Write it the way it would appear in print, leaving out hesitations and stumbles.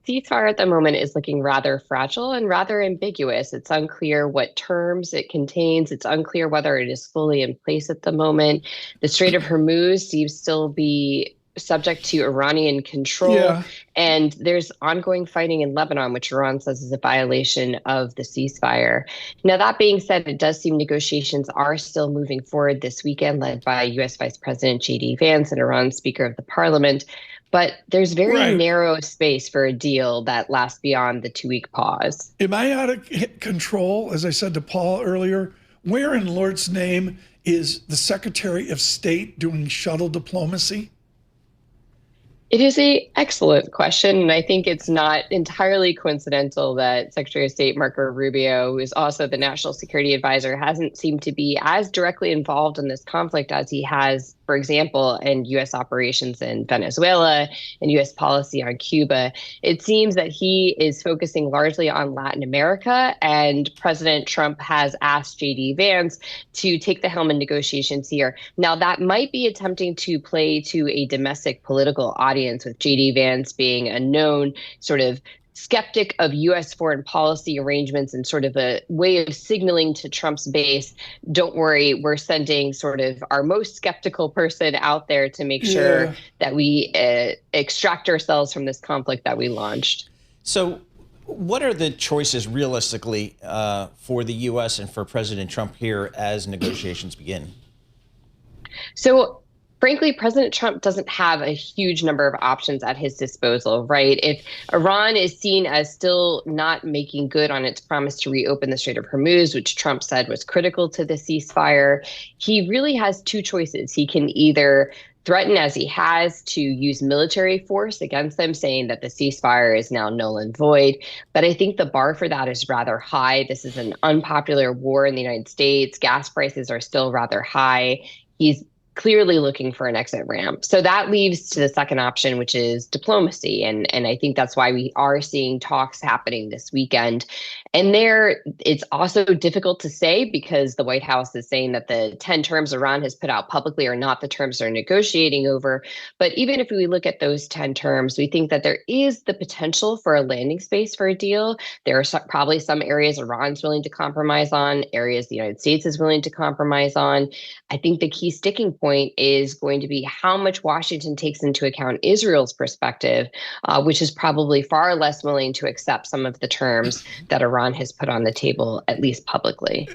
ceasefire at the moment is looking rather fragile and rather ambiguous. It's unclear what terms it contains. It's unclear whether it is fully in place at the moment. The Strait of Hormuz seems still be subject to Iranian control. Yeah. And there's ongoing fighting in Lebanon, which Iran says is a violation of the ceasefire. Now, that being said, it does seem negotiations are still moving forward this weekend, led by U.S. Vice President JD Vance and Iran's Speaker of the Parliament. But there's very Right. narrow space for a deal that lasts beyond the 2 week pause. Am I out of control? As I said to Paul earlier, where in Lord's name is the Secretary of State doing shuttle diplomacy? It is an excellent question, and I think it's not entirely coincidental that Secretary of State Marco Rubio, who is also the National Security Advisor, hasn't seemed to be as directly involved in this conflict as he has, for example, in U.S. operations in Venezuela and U.S. policy on Cuba. It seems that he is focusing largely on Latin America, and President Trump has asked JD Vance to take the helm in negotiations here. Now, that might be attempting to play to a domestic political audience, with JD Vance being a known sort of skeptic of U.S. foreign policy arrangements and sort of a way of signaling to Trump's base, don't worry, we're sending sort of our most skeptical person out there to make sure that we extract ourselves from this conflict that we launched. So what are the choices realistically for the U.S. and for President Trump here as negotiations begin? So frankly, President Trump doesn't have a huge number of options at his disposal, right? If Iran is seen as still not making good on its promise to reopen the Strait of Hormuz, which Trump said was critical to the ceasefire, he really has two choices. He can either threaten, as he has, to use military force against them, saying that the ceasefire is now null and void. But I think the bar for that is rather high. This is an unpopular war in the United States. Gas prices are still rather high. He's clearly looking for an exit ramp. So that leaves to the second option, which is diplomacy. And I think that's why we are seeing talks happening this weekend. And there, it's also difficult to say because the White House is saying that the 10 terms Iran has put out publicly are not the terms they're negotiating over. But even if we look at those 10 terms, we think that there is the potential for a landing space for a deal. There are probably some areas Iran's willing to compromise on, areas the United States is willing to compromise on. I think the key sticking point is going to be how much Washington takes into account Israel's perspective, which is probably far less willing to accept some of the terms that Iran has put on the table, at least publicly.